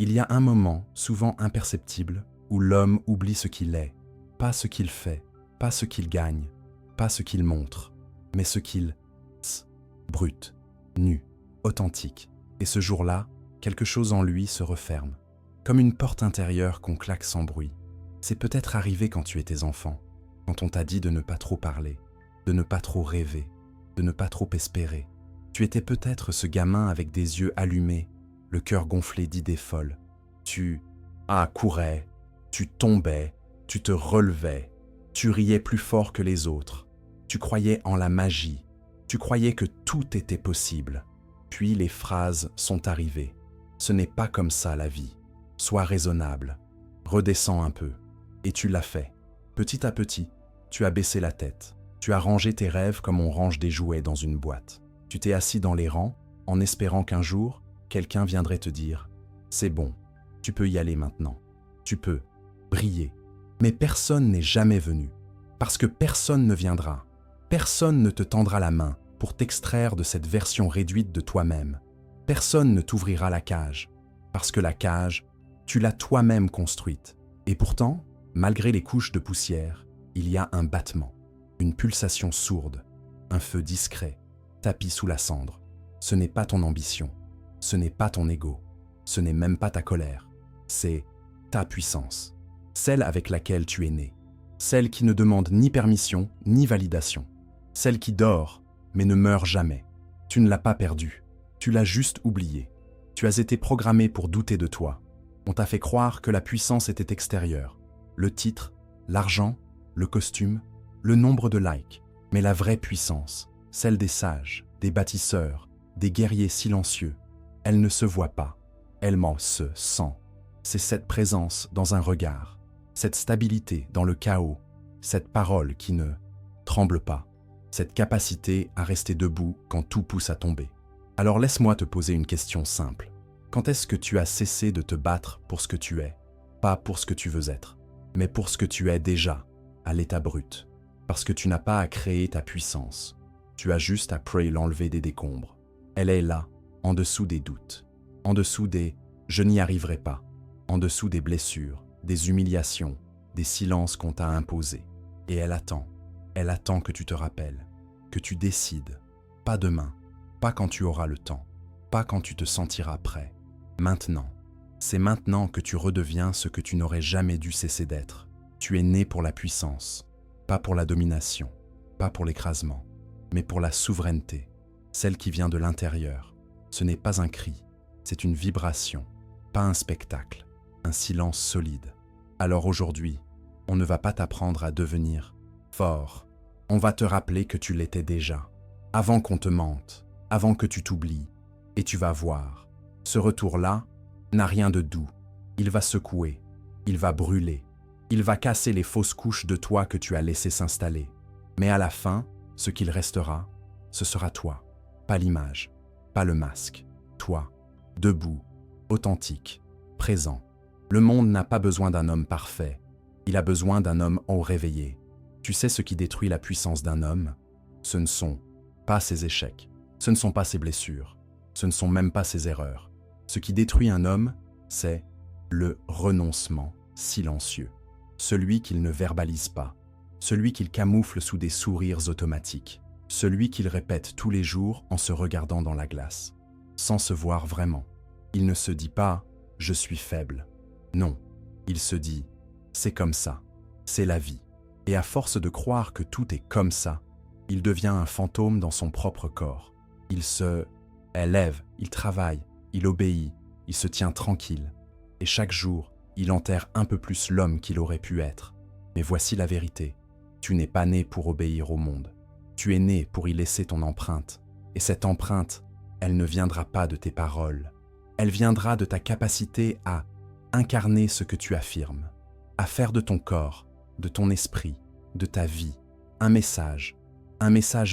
Il y a un moment, souvent imperceptible, où l'homme oublie ce qu'il est, pas ce qu'il fait, pas ce qu'il gagne, pas ce qu'il montre, mais ce qu'il est, brut, nu, authentique. Et ce jour-là, quelque chose en lui se referme, comme une porte intérieure qu'on claque sans bruit. C'est peut-être arrivé quand tu étais enfant, quand on t'a dit de ne pas trop parler, de ne pas trop rêver, de ne pas trop espérer. Tu étais peut-être ce gamin avec des yeux allumés, le cœur gonflé d'idées folles. Tu courais, tu tombais, tu te relevais, tu riais plus fort que les autres. Tu croyais en la magie, tu croyais que tout était possible. Puis les phrases sont arrivées. Ce n'est pas comme ça la vie. Sois raisonnable, redescends un peu. Et tu l'as fait. Petit à petit, tu as baissé la tête. Tu as rangé tes rêves comme on range des jouets dans une boîte. Tu t'es assis dans les rangs en espérant qu'un jour, quelqu'un viendrait te dire « C'est bon, tu peux y aller maintenant. Tu peux briller. » Mais personne n'est jamais venu, parce que personne ne viendra. Personne ne te tendra la main pour t'extraire de cette version réduite de toi-même. Personne ne t'ouvrira la cage, parce que la cage, tu l'as toi-même construite. Et pourtant, malgré les couches de poussière, il y a un battement, une pulsation sourde, un feu discret, tapis sous la cendre. Ce n'est pas ton ambition, ce n'est pas ton ego, ce n'est même pas ta colère, c'est ta puissance, celle avec laquelle tu es né, celle qui ne demande ni permission ni validation, celle qui dort mais ne meurt jamais. Tu ne l'as pas perdue, tu l'as juste oubliée. Tu as été programmé pour douter de toi. On t'a fait croire que la puissance était extérieure, le titre, l'argent, le costume, le nombre de likes. Mais la vraie puissance, celle des sages, des bâtisseurs, des guerriers silencieux, elle ne se voit pas, elle se sent. C'est cette présence dans un regard, cette stabilité dans le chaos, cette parole qui ne tremble pas, cette capacité à rester debout quand tout pousse à tomber. Alors laisse-moi te poser une question simple. Quand est-ce que tu as cessé de te battre pour ce que tu es, pas pour ce que tu veux être, mais pour ce que tu es déjà, à l'état brut, parce que tu n'as pas à créer ta puissance, tu as juste à l'enlever des décombres. Elle est là, en dessous des doutes, en dessous des « je n'y arriverai pas », en dessous des blessures, des humiliations, des silences qu'on t'a imposés. Et elle attend que tu te rappelles, que tu décides, pas demain, pas quand tu auras le temps, pas quand tu te sentiras prêt. Maintenant, c'est maintenant que tu redeviens ce que tu n'aurais jamais dû cesser d'être. Tu es né pour la puissance, pas pour la domination, pas pour l'écrasement, mais pour la souveraineté, celle qui vient de l'intérieur. Ce n'est pas un cri, c'est une vibration, pas un spectacle, un silence solide. Alors aujourd'hui, on ne va pas t'apprendre à devenir fort. On va te rappeler que tu l'étais déjà, avant qu'on te mente, avant que tu t'oublies. Et tu vas voir, ce retour-là n'a rien de doux. Il va secouer, il va brûler, il va casser les fausses couches de toi que tu as laissées s'installer. Mais à la fin, ce qu'il restera, ce sera toi, pas l'image, pas le masque. Toi, debout, authentique, présent. Le monde n'a pas besoin d'un homme parfait, il a besoin d'un homme au réveillé. Tu sais ce qui détruit la puissance d'un homme? Ce ne sont pas ses échecs, ce ne sont pas ses blessures, ce ne sont même pas ses erreurs. Ce qui détruit un homme, c'est le renoncement silencieux, celui qu'il ne verbalise pas, celui qu'il camoufle sous des sourires automatiques, celui qu'il répète tous les jours en se regardant dans la glace, sans se voir vraiment. Il ne se dit pas « je suis faible ». Non, il se dit « c'est comme ça, c'est la vie ». Et à force de croire que tout est comme ça, il devient un fantôme dans son propre corps. Il se élève, il travaille, il obéit, il se tient tranquille. Et chaque jour, il enterre un peu plus l'homme qu'il aurait pu être. Mais voici la vérité. Tu n'es pas né pour obéir au monde. Tu es né pour y laisser ton empreinte. Et cette empreinte, elle ne viendra pas de tes paroles. Elle viendra de ta capacité à incarner ce que tu affirmes, à faire de ton corps, de ton esprit, de ta vie, un message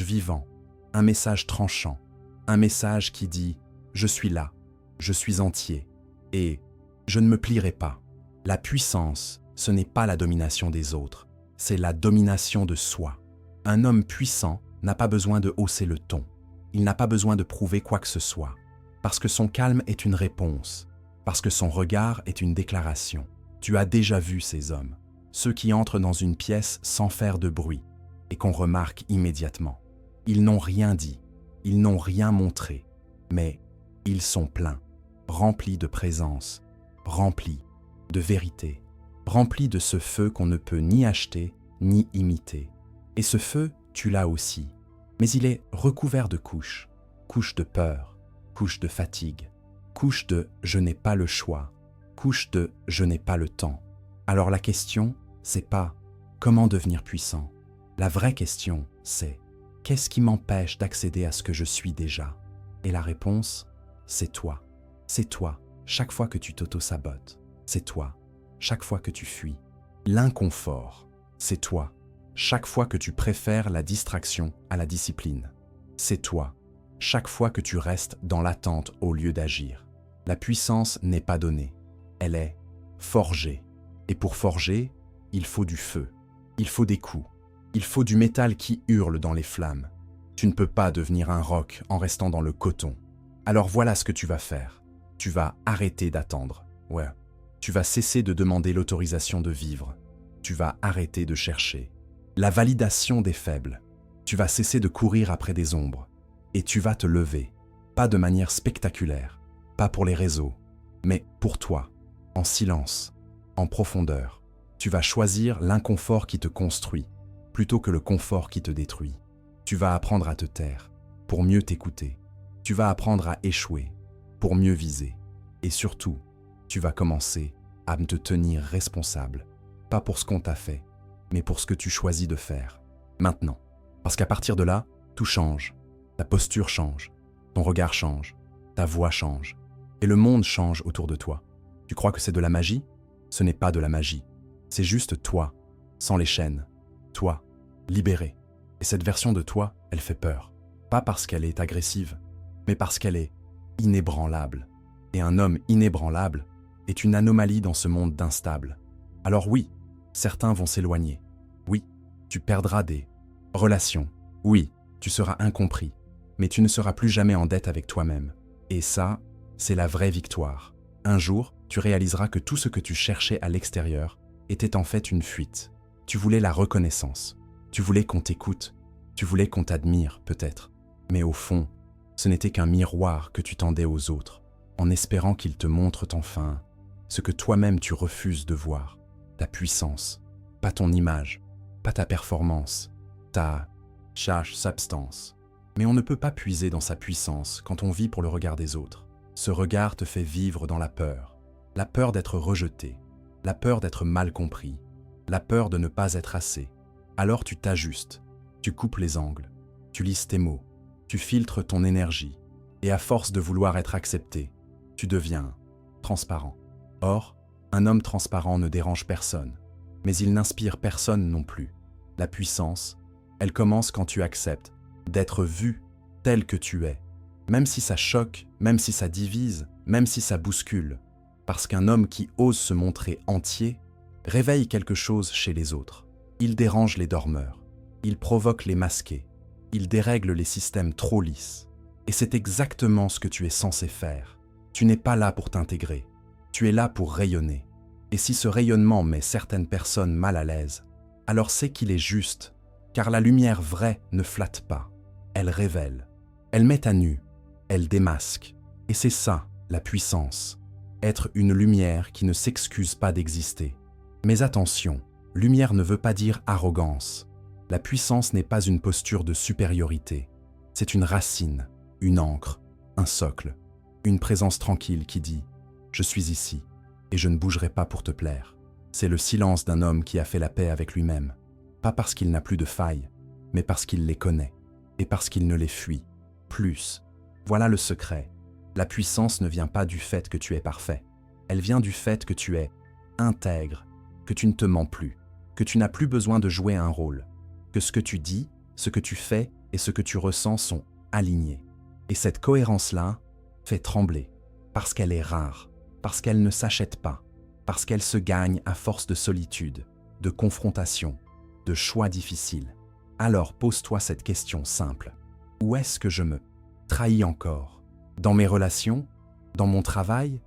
vivant, un message tranchant, un message qui dit « je suis là, je suis entier et je ne me plierai pas ». La puissance, ce n'est pas la domination des autres, c'est la domination de soi. Un homme puissant n'a pas besoin de hausser le ton, il n'a pas besoin de prouver quoi que ce soit, parce que son calme est une réponse, Parce que son regard est une déclaration. Tu as déjà vu ces hommes, ceux qui entrent dans une pièce sans faire de bruit et qu'on remarque immédiatement. Ils n'ont rien dit, ils n'ont rien montré, mais ils sont pleins, remplis de présence, remplis de vérité, remplis de ce feu qu'on ne peut ni acheter ni imiter. Et ce feu, tu l'as aussi, mais il est recouvert de couches, couches de peur, couches de fatigue, couches de « je n'ai pas le choix », couches de « je n'ai pas le temps ». Alors la question, c'est pas « comment devenir puissant ?» La vraie question, c'est « qu'est-ce qui m'empêche d'accéder à ce que je suis déjà ?» Et la réponse, c'est toi. C'est toi, chaque fois que tu t'auto-sabotes. C'est toi, chaque fois que tu fuis. L'inconfort, c'est toi, chaque fois que tu préfères la distraction à la discipline. C'est toi, chaque fois que tu restes dans l'attente au lieu d'agir. La puissance n'est pas donnée, elle est forgée. Et pour forger, il faut du feu, il faut des coups, il faut du métal qui hurle dans les flammes. Tu ne peux pas devenir un roc en restant dans le coton. Alors voilà ce que tu vas faire. Tu vas arrêter d'attendre. Ouais. Tu vas cesser de demander l'autorisation de vivre. Tu vas arrêter de chercher la validation des faibles. Tu vas cesser de courir après des ombres. Et tu vas te lever, pas de manière spectaculaire, pas pour les réseaux, mais pour toi, en silence, en profondeur. Tu vas choisir l'inconfort qui te construit, plutôt que le confort qui te détruit. Tu vas apprendre à te taire, pour mieux t'écouter. Tu vas apprendre à échouer, pour mieux viser. Et surtout, tu vas commencer à te tenir responsable, pas pour ce qu'on t'a fait, mais pour ce que tu choisis de faire, maintenant. Parce qu'à partir de là, tout change. Ta posture change, ton regard change, ta voix change, et le monde change autour de toi. Tu crois que c'est de la magie? Ce n'est pas de la magie. C'est juste toi, sans les chaînes. Toi, libéré. Et cette version de toi, elle fait peur. Pas parce qu'elle est agressive, mais parce qu'elle est inébranlable. Et un homme inébranlable est une anomalie dans ce monde d'instable. Alors oui, certains vont s'éloigner. Oui, tu perdras des relations. Oui, tu seras incompris. Mais tu ne seras plus jamais en dette avec toi-même. Et ça, c'est la vraie victoire. Un jour, tu réaliseras que tout ce que tu cherchais à l'extérieur était en fait une fuite. Tu voulais la reconnaissance. Tu voulais qu'on t'écoute. Tu voulais qu'on t'admire, peut-être. Mais au fond, ce n'était qu'un miroir que tu tendais aux autres, en espérant qu'ils te montrent enfin ce que toi-même tu refuses de voir. Ta puissance, pas ton image, pas ta performance, ta substance. Mais on ne peut pas puiser dans sa puissance quand on vit pour le regard des autres. Ce regard te fait vivre dans la peur d'être rejeté, la peur d'être mal compris, la peur de ne pas être assez. Alors tu t'ajustes, tu coupes les angles, tu lisses tes mots, tu filtres ton énergie, et à force de vouloir être accepté, tu deviens transparent. Or, un homme transparent ne dérange personne, mais il n'inspire personne non plus. La puissance, elle commence quand tu acceptes d'être vu tel que tu es, même si ça choque, même si ça divise, même si ça bouscule, parce qu'un homme qui ose se montrer entier réveille quelque chose chez les autres. Il dérange les dormeurs, il provoque les masqués, il dérègle les systèmes trop lisses. Et c'est exactement ce que tu es censé faire. Tu n'es pas là pour t'intégrer, tu es là pour rayonner. Et si ce rayonnement met certaines personnes mal à l'aise, alors c'est qu'il est juste, car la lumière vraie ne flatte pas. Elle révèle, elle met à nu, elle démasque. Et c'est ça, la puissance. Être une lumière qui ne s'excuse pas d'exister. Mais attention, lumière ne veut pas dire arrogance. La puissance n'est pas une posture de supériorité. C'est une racine, une ancre, un socle, une présence tranquille qui dit « Je suis ici et je ne bougerai pas pour te plaire ». C'est le silence d'un homme qui a fait la paix avec lui-même. Pas parce qu'il n'a plus de failles, mais parce qu'il les connaît. Et parce qu'il ne les fuit plus. Voilà le secret. La puissance ne vient pas du fait que tu es parfait. Elle vient du fait que tu es intègre, que tu ne te mens plus, que tu n'as plus besoin de jouer un rôle, que ce que tu dis, ce que tu fais et ce que tu ressens sont alignés. Et cette cohérence-là fait trembler, parce qu'elle est rare, parce qu'elle ne s'achète pas, parce qu'elle se gagne à force de solitude, de confrontation, de choix difficiles. Alors pose-toi cette question simple. Où est-ce que je me trahis encore? Dans mes relations? Dans mon travail?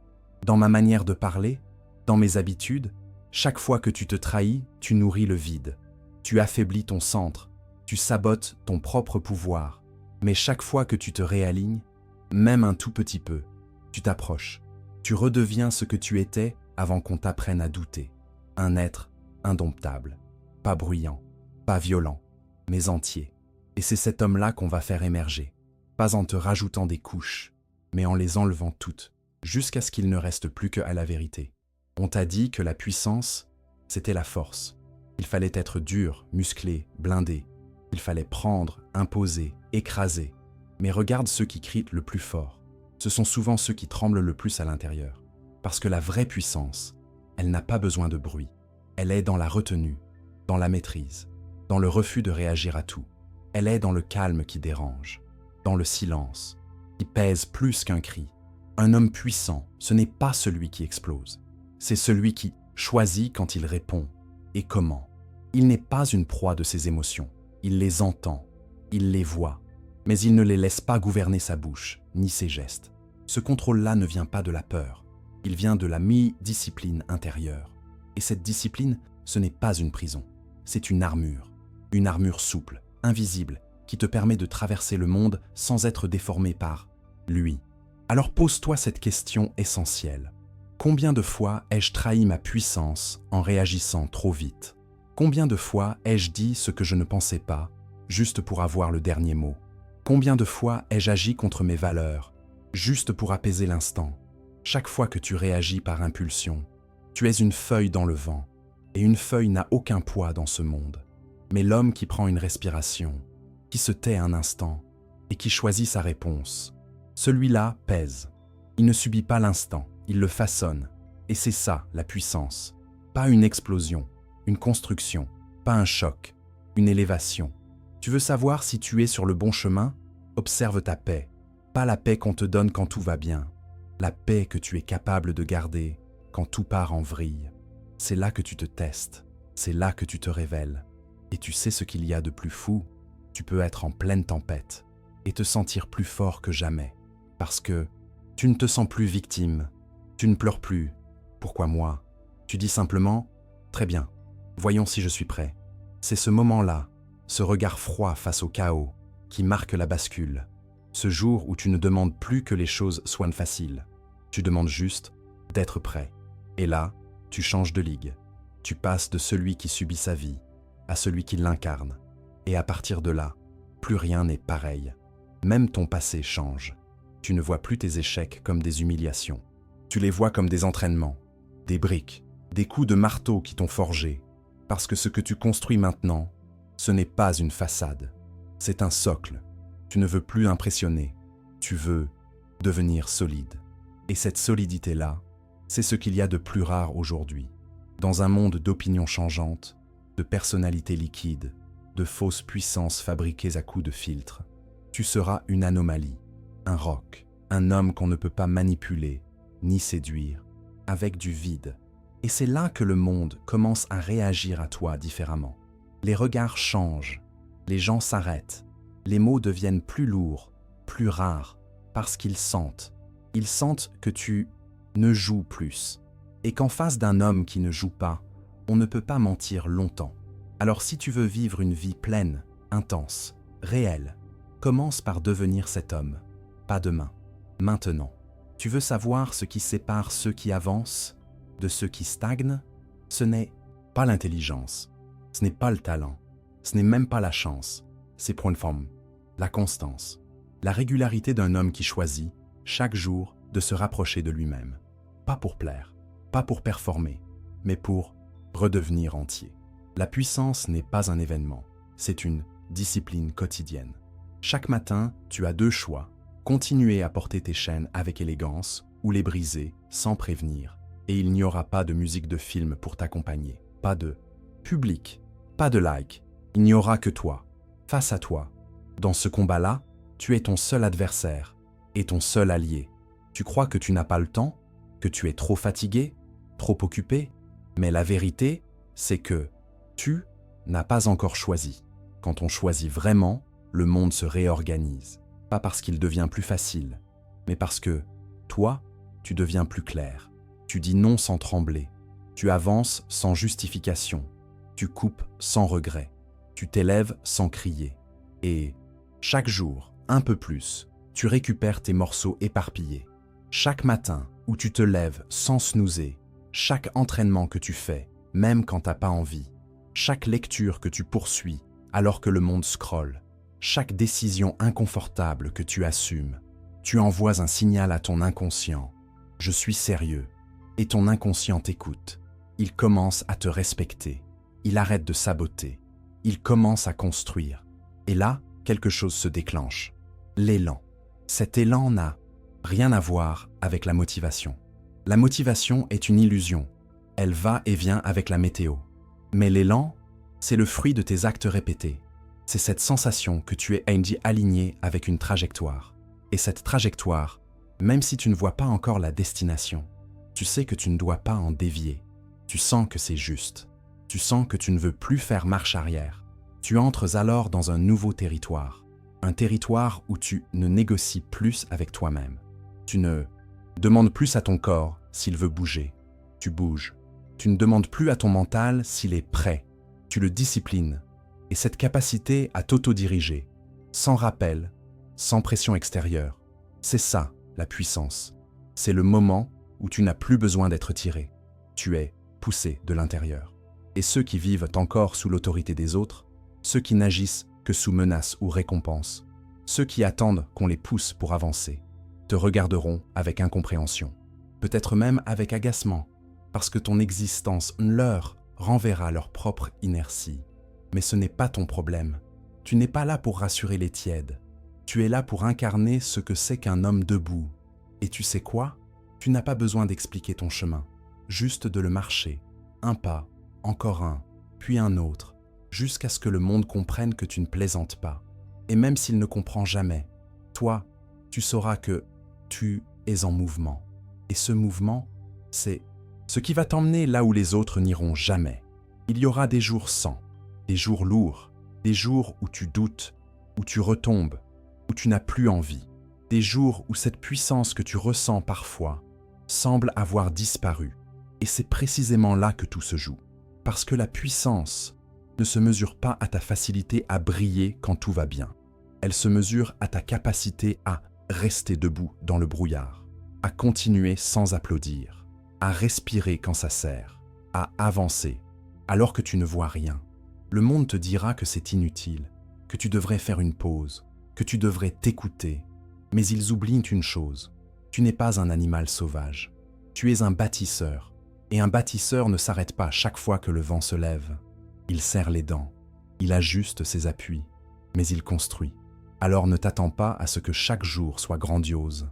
Dans ma manière de parler, dans mes habitudes, chaque fois que tu te trahis, tu nourris le vide. Tu affaiblis ton centre, tu sabotes ton propre pouvoir. Mais chaque fois que tu te réalignes, même un tout petit peu, tu t'approches. Tu redeviens ce que tu étais avant qu'on t'apprenne à douter. Un être indomptable, pas bruyant, pas violent, mais entier. Et c'est cet homme-là qu'on va faire émerger, pas en te rajoutant des couches, mais en les enlevant toutes, jusqu'à ce qu'il ne reste plus qu'à la vérité. On t'a dit que la puissance, c'était la force. Il fallait être dur, musclé, blindé. Il fallait prendre, imposer, écraser. Mais regarde ceux qui crient le plus fort. Ce sont souvent ceux qui tremblent le plus à l'intérieur. Parce que la vraie puissance, elle n'a pas besoin de bruit. Elle est dans la retenue, dans la maîtrise, dans le refus de réagir à tout. Elle est dans le calme qui dérange, dans le silence, qui pèse plus qu'un cri. Un homme puissant, ce n'est pas celui qui explose. C'est celui qui choisit quand il répond et comment. Il n'est pas une proie de ses émotions. Il les entend, il les voit, mais il ne les laisse pas gouverner sa bouche, ni ses gestes. Ce contrôle-là ne vient pas de la peur. Il vient de la discipline intérieure. Et cette discipline, ce n'est pas une prison. C'est une armure souple, invisible, qui te permet de traverser le monde sans être déformé par lui. Alors pose-toi cette question essentielle. Combien de fois ai-je trahi ma puissance en réagissant trop vite? Combien de fois ai-je dit ce que je ne pensais pas, juste pour avoir le dernier mot? Combien de fois ai-je agi contre mes valeurs, juste pour apaiser l'instant? Chaque fois que tu réagis par impulsion, tu es une feuille dans le vent, et une feuille n'a aucun poids dans ce monde. Mais l'homme qui prend une respiration, qui se tait un instant, et qui choisit sa réponse, celui-là pèse. Il ne subit pas l'instant, il le façonne. Et c'est ça, la puissance. Pas une explosion, une construction, pas un choc, une élévation. Tu veux savoir si tu es sur le bon chemin? Observe ta paix. Pas la paix qu'on te donne quand tout va bien. La paix que tu es capable de garder quand tout part en vrille. C'est là que tu te testes, c'est là que tu te révèles. Et tu sais ce qu'il y a de plus fou? Tu peux être en pleine tempête et te sentir plus fort que jamais. Parce que tu ne te sens plus victime, tu ne pleures plus. Pourquoi moi? Tu dis simplement « Très bien, voyons si je suis prêt ». C'est ce moment-là, ce regard froid face au chaos, qui marque la bascule. Ce jour où tu ne demandes plus que les choses soient faciles. Tu demandes juste d'être prêt. Et là, tu changes de ligue. Tu passes de celui qui subit sa vie à celui qui l'incarne. Et à partir de là, plus rien n'est pareil. Même ton passé change. Tu ne vois plus tes échecs comme des humiliations. Tu les vois comme des entraînements, des briques, des coups de marteau qui t'ont forgé. Parce que ce que tu construis maintenant, ce n'est pas une façade. C'est un socle. Tu ne veux plus impressionner. Tu veux devenir solide. Et cette solidité-là, c'est ce qu'il y a de plus rare aujourd'hui. Dans un monde d'opinions changeantes, de personnalités liquides, de fausses puissances fabriquées à coups de filtre, tu seras une anomalie, un roc, un homme qu'on ne peut pas manipuler, ni séduire, avec du vide. Et c'est là que le monde commence à réagir à toi différemment. Les regards changent, les gens s'arrêtent, les mots deviennent plus lourds, plus rares, parce qu'ils sentent. Ils sentent que tu ne joues plus, et qu'en face d'un homme qui ne joue pas, on ne peut pas mentir longtemps. Alors si tu veux vivre une vie pleine, intense, réelle, commence par devenir cet homme. Pas demain, maintenant. Tu veux savoir ce qui sépare ceux qui avancent de ceux qui stagnent? Ce n'est pas l'intelligence, ce n'est pas le talent, ce n'est même pas la chance, c'est pour une forme, la constance, la régularité d'un homme qui choisit, chaque jour, de se rapprocher de lui-même. Pas pour plaire, pas pour performer, mais pour redevenir entier. La puissance n'est pas un événement, c'est une discipline quotidienne. Chaque matin, tu as deux choix. Continuer à porter tes chaînes avec élégance ou les briser sans prévenir. Et il n'y aura pas de musique de film pour t'accompagner. Pas de public, pas de like. Il n'y aura que toi, face à toi. Dans ce combat-là, tu es ton seul adversaire et ton seul allié. Tu crois que tu n'as pas le temps, que tu es trop fatigué, trop occupé, mais la vérité, c'est que tu n'as pas encore choisi. Quand on choisit vraiment, le monde se réorganise. Pas parce qu'il devient plus facile, mais parce que toi, tu deviens plus clair. Tu dis non sans trembler. Tu avances sans justification. Tu coupes sans regret. Tu t'élèves sans crier. Et, chaque jour, un peu plus, tu récupères tes morceaux éparpillés. Chaque matin où tu te lèves sans snoozer, chaque entraînement que tu fais, même quand t'as pas envie, chaque lecture que tu poursuis alors que le monde scrolle, chaque décision inconfortable que tu assumes, tu envoies un signal à ton inconscient. Je suis sérieux. Et ton inconscient t'écoute. Il commence à te respecter. Il arrête de saboter. Il commence à construire. Et là, quelque chose se déclenche. L'élan. Cet élan n'a rien à voir avec la motivation. La motivation est une illusion. Elle va et vient avec la météo. Mais l'élan, c'est le fruit de tes actes répétés. C'est cette sensation que tu es aligné avec une trajectoire. Et cette trajectoire, même si tu ne vois pas encore la destination, tu sais que tu ne dois pas en dévier. Tu sens que c'est juste. Tu sens que tu ne veux plus faire marche arrière. Tu entres alors dans un nouveau territoire. Un territoire où tu ne négocies plus avec toi-même. Tu ne demandes plus à ton corps s'il veut bouger. Tu bouges. Tu ne demandes plus à ton mental s'il est prêt. Tu le disciplines. Et cette capacité à t'auto-diriger, sans rappel, sans pression extérieure, c'est ça, la puissance. C'est le moment où tu n'as plus besoin d'être tiré. Tu es poussé de l'intérieur. Et ceux qui vivent encore sous l'autorité des autres, ceux qui n'agissent que sous menace ou récompense, ceux qui attendent qu'on les pousse pour avancer, te regarderont avec incompréhension, peut-être même avec agacement, parce que ton existence leur renverra leur propre inertie. Mais ce n'est pas ton problème. Tu n'es pas là pour rassurer les tièdes. Tu es là pour incarner ce que c'est qu'un homme debout. Et tu sais quoi? Tu n'as pas besoin d'expliquer ton chemin, juste de le marcher, un pas, encore un, puis un autre, jusqu'à ce que le monde comprenne que tu ne plaisantes pas. Et même s'il ne comprend jamais, toi, tu sauras que tu es en mouvement. Et ce mouvement, c'est ce qui va t'emmener là où les autres n'iront jamais. Il y aura des jours sans, des jours lourds, des jours où tu doutes, où tu retombes, où tu n'as plus envie, des jours où cette puissance que tu ressens parfois semble avoir disparu. Et c'est précisément là que tout se joue. Parce que la puissance ne se mesure pas à ta facilité à briller quand tout va bien. Elle se mesure à ta capacité à rester debout dans le brouillard, à continuer sans applaudir, à respirer quand ça sert, à avancer alors que tu ne vois rien. Le monde te dira que c'est inutile, que tu devrais faire une pause, que tu devrais t'écouter. Mais ils oublient une chose, tu n'es pas un animal sauvage. Tu es un bâtisseur, et un bâtisseur ne s'arrête pas chaque fois que le vent se lève. Il serre les dents, il ajuste ses appuis, mais il construit. Alors ne t'attends pas à ce que chaque jour soit grandiose.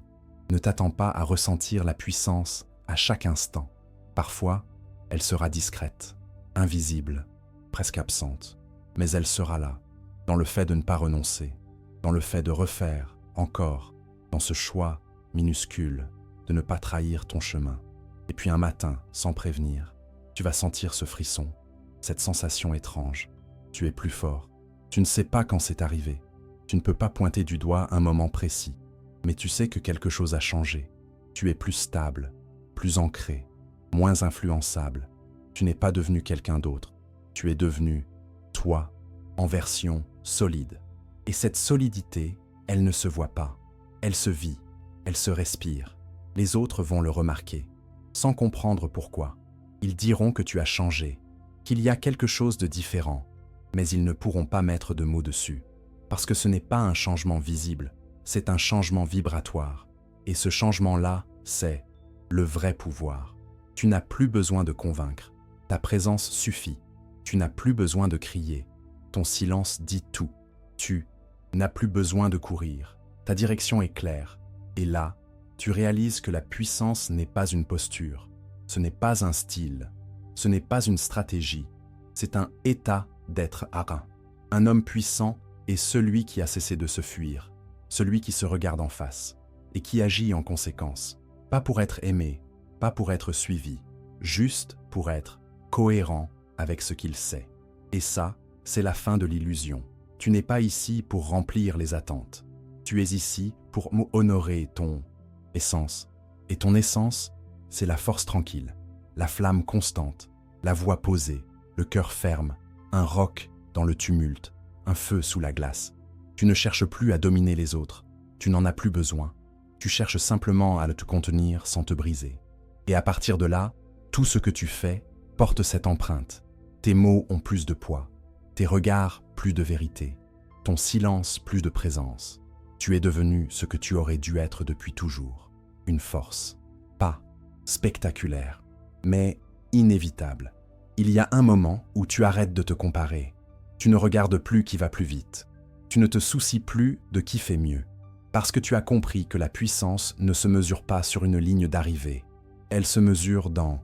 Ne t'attends pas à ressentir la puissance à chaque instant. Parfois, elle sera discrète, invisible, presque absente, mais elle sera là, dans le fait de ne pas renoncer, dans le fait de refaire encore, dans ce choix minuscule de ne pas trahir ton chemin. Et puis un matin, sans prévenir, tu vas sentir ce frisson, cette sensation étrange. Tu es plus fort. Tu ne sais pas quand c'est arrivé. Tu ne peux pas pointer du doigt un moment précis, mais tu sais que quelque chose a changé. Tu es plus stable, plus ancré, moins influençable. Tu n'es pas devenu quelqu'un d'autre. Tu es devenu toi, en version solide. Et cette solidité, elle ne se voit pas. Elle se vit, elle se respire. Les autres vont le remarquer, sans comprendre pourquoi. Ils diront que tu as changé, qu'il y a quelque chose de différent, mais ils ne pourront pas mettre de mots dessus. Parce que ce n'est pas un changement visible, c'est un changement vibratoire. Et ce changement-là, c'est le vrai pouvoir. Tu n'as plus besoin de convaincre. Ta présence suffit. Tu n'as plus besoin de crier. Ton silence dit tout. Tu n'as plus besoin de courir. Ta direction est claire. Et là, tu réalises que la puissance n'est pas une posture. Ce n'est pas un style. Ce n'est pas une stratégie. C'est un état d'être harin. Un homme puissant est celui qui a cessé de se fuir, celui qui se regarde en face et qui agit en conséquence. Pas pour être aimé, pas pour être suivi, juste pour être cohérent avec ce qu'il sait. Et ça, c'est la fin de l'illusion. Tu n'es pas ici pour remplir les attentes. Tu es ici pour honorer ton essence. Et ton essence, c'est la force tranquille, la flamme constante, la voix posée, le cœur ferme, un roc dans le tumulte, un feu sous la glace. Tu ne cherches plus à dominer les autres, tu n'en as plus besoin. Tu cherches simplement à te contenir sans te briser. Et à partir de là, tout ce que tu fais porte cette empreinte. Tes mots ont plus de poids, tes regards plus de vérité, ton silence plus de présence. Tu es devenu ce que tu aurais dû être depuis toujours. Une force, pas spectaculaire, mais inévitable. Il y a un moment où tu arrêtes de te comparer. Tu ne regardes plus qui va plus vite. Tu ne te soucies plus de qui fait mieux. Parce que tu as compris que la puissance ne se mesure pas sur une ligne d'arrivée. Elle se mesure dans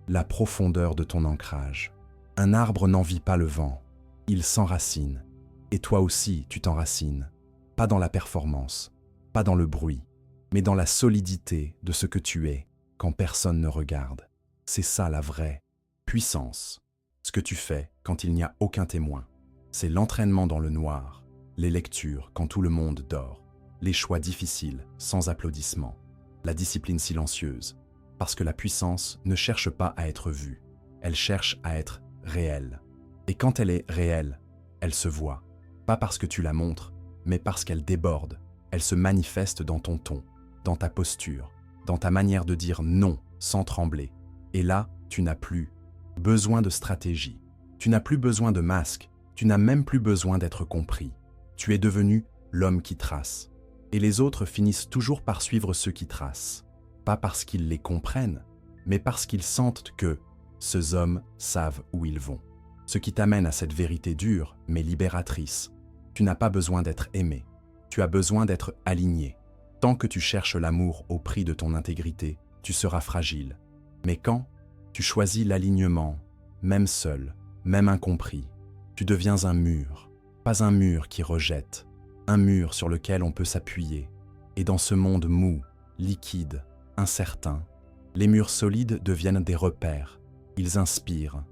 la profondeur de ton ancrage. Un arbre n'envie pas le vent. Il s'enracine. Et toi aussi, tu t'enracines. Pas dans la performance, pas dans le bruit, mais dans la solidité de ce que tu es quand personne ne regarde. C'est ça la vraie puissance. Ce que tu fais quand il n'y a aucun témoin. C'est l'entraînement dans le noir, les lectures quand tout le monde dort, les choix difficiles sans applaudissements, la discipline silencieuse. Parce que la puissance ne cherche pas à être vue, elle cherche à être réelle. Et quand elle est réelle, elle se voit. Pas parce que tu la montres, mais parce qu'elle déborde. Elle se manifeste dans ton ton, dans ta posture, dans ta manière de dire non sans trembler. Et là, tu n'as plus besoin de stratégie. Tu n'as plus besoin de masque. Tu n'as même plus besoin d'être compris. Tu es devenu l'homme qui trace. Et les autres finissent toujours par suivre ceux qui tracent. Pas parce qu'ils les comprennent, mais parce qu'ils sentent que ces hommes savent où ils vont. Ce qui t'amène à cette vérité dure, mais libératrice. Tu n'as pas besoin d'être aimé. Tu as besoin d'être aligné. Tant que tu cherches l'amour au prix de ton intégrité, tu seras fragile. Mais quand tu choisis l'alignement, même seul, même incompris, tu deviens un mur. Pas un mur qui rejette, un mur sur lequel on peut s'appuyer. Et dans ce monde mou, liquide, incertain, les murs solides deviennent des repères. Ils inspirent,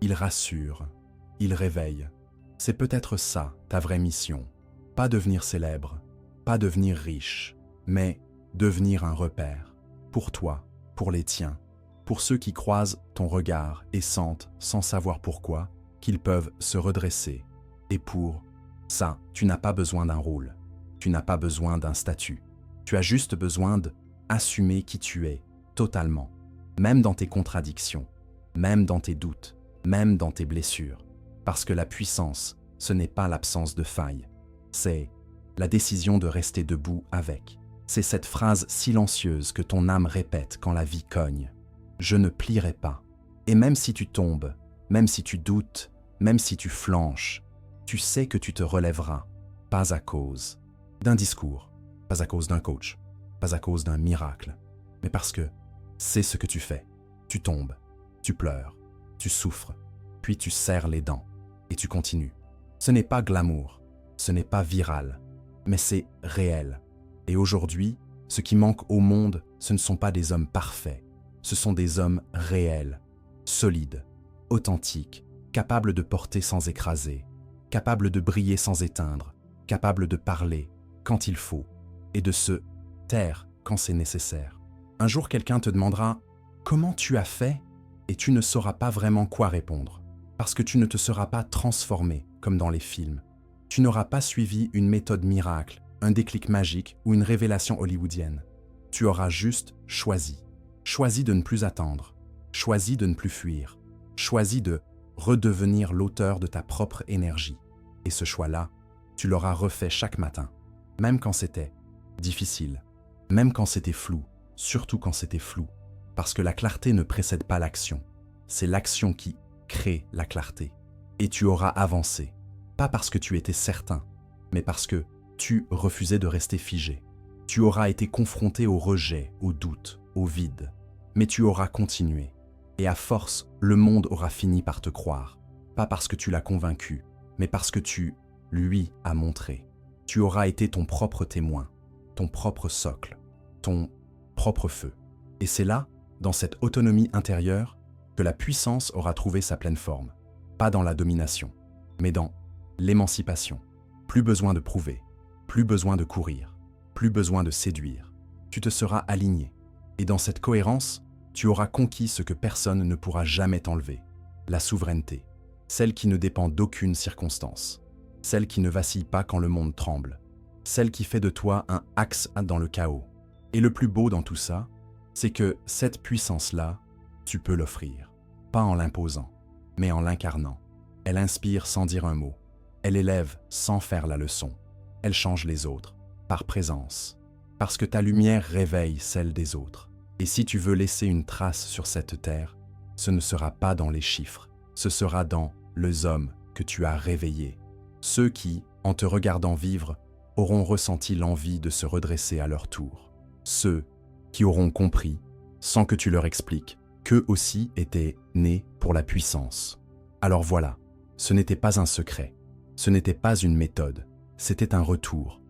ils rassurent, ils réveillent. C'est peut-être ça, ta vraie mission. Pas devenir célèbre, pas devenir riche, mais devenir un repère. Pour toi, pour les tiens, pour ceux qui croisent ton regard et sentent, sans savoir pourquoi, qu'ils peuvent se redresser. Et pour ça, tu n'as pas besoin d'un rôle, tu n'as pas besoin d'un statut. Tu as juste besoin d'assumer qui tu es, totalement, même dans tes contradictions, même dans tes doutes, même dans tes blessures. Parce que la puissance, ce n'est pas l'absence de faille, c'est la décision de rester debout avec. C'est cette phrase silencieuse que ton âme répète quand la vie cogne. Je ne plierai pas. Et même si tu tombes, même si tu doutes, même si tu flanches, tu sais que tu te relèveras, pas à cause d'un discours, pas à cause d'un coach, pas à cause d'un miracle, mais parce que c'est ce que tu fais. Tu tombes, tu pleures, tu souffres, puis tu serres les dents et tu continues. Ce n'est pas glamour, ce n'est pas viral, mais c'est réel. Et aujourd'hui, ce qui manque au monde, ce ne sont pas des hommes parfaits, ce sont des hommes réels, solides, authentiques, capables de porter sans écraser, capables de briller sans éteindre, capables de parler quand il faut et de se taire quand c'est nécessaire. Un jour, quelqu'un te demandera « Comment tu as fait ?» et tu ne sauras pas vraiment quoi répondre, parce que tu ne te seras pas transformé comme dans les films. Tu n'auras pas suivi une méthode miracle, un déclic magique ou une révélation hollywoodienne. Tu auras juste choisi. Choisi de ne plus attendre, choisi de ne plus fuir, choisi de redevenir l'auteur de ta propre énergie. Et ce choix-là, tu l'auras refait chaque matin, même quand c'était difficile, même quand c'était flou, surtout quand c'était flou. Parce que la clarté ne précède pas l'action. C'est l'action qui crée la clarté. Et tu auras avancé, pas parce que tu étais certain, mais parce que tu refusais de rester figé. Tu auras été confronté au rejet, au doute, au vide. Mais tu auras continué. Et à force, le monde aura fini par te croire. Pas parce que tu l'as convaincu, mais parce que tu lui as montré. Tu auras été ton propre témoin, ton propre socle, ton propre feu. Et c'est là, dans cette autonomie intérieure, que la puissance aura trouvé sa pleine forme. Pas dans la domination, mais dans l'émancipation. Plus besoin de prouver, plus besoin de courir, plus besoin de séduire. Tu te seras aligné. Et dans cette cohérence, Tu auras conquis ce que personne ne pourra jamais t'enlever, la souveraineté, celle qui ne dépend d'aucune circonstance, celle qui ne vacille pas quand le monde tremble, celle qui fait de toi un axe dans le chaos. Et le plus beau dans tout ça, c'est que cette puissance-là, tu peux l'offrir, pas en l'imposant, mais en l'incarnant. Elle inspire sans dire un mot, elle élève sans faire la leçon, elle change les autres, par présence, parce que ta lumière réveille celle des autres. Et si tu veux laisser une trace sur cette terre, ce ne sera pas dans les chiffres, ce sera dans les hommes que tu as réveillés. Ceux qui, en te regardant vivre, auront ressenti l'envie de se redresser à leur tour. Ceux qui auront compris, sans que tu leur expliques, qu'eux aussi étaient nés pour la puissance. Alors voilà, ce n'était pas un secret, ce n'était pas une méthode, c'était un retour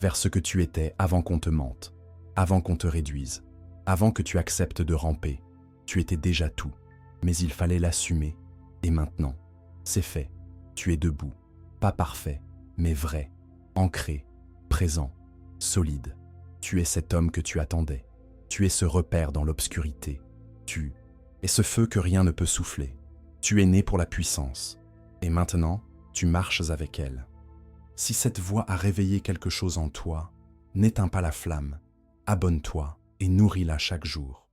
vers ce que tu étais avant qu'on te mente, avant qu'on te réduise, avant que tu acceptes de ramper. Tu étais déjà tout, mais il fallait l'assumer. Et maintenant, c'est fait. Tu es debout, pas parfait, mais vrai, ancré, présent, solide. Tu es cet homme que tu attendais. Tu es ce repère dans l'obscurité. Tu es ce feu que rien ne peut souffler. Tu es né pour la puissance. Et maintenant, tu marches avec elle. Si cette voix a réveillé quelque chose en toi, n'éteins pas la flamme. Abonne-toi et nourris-la chaque jour.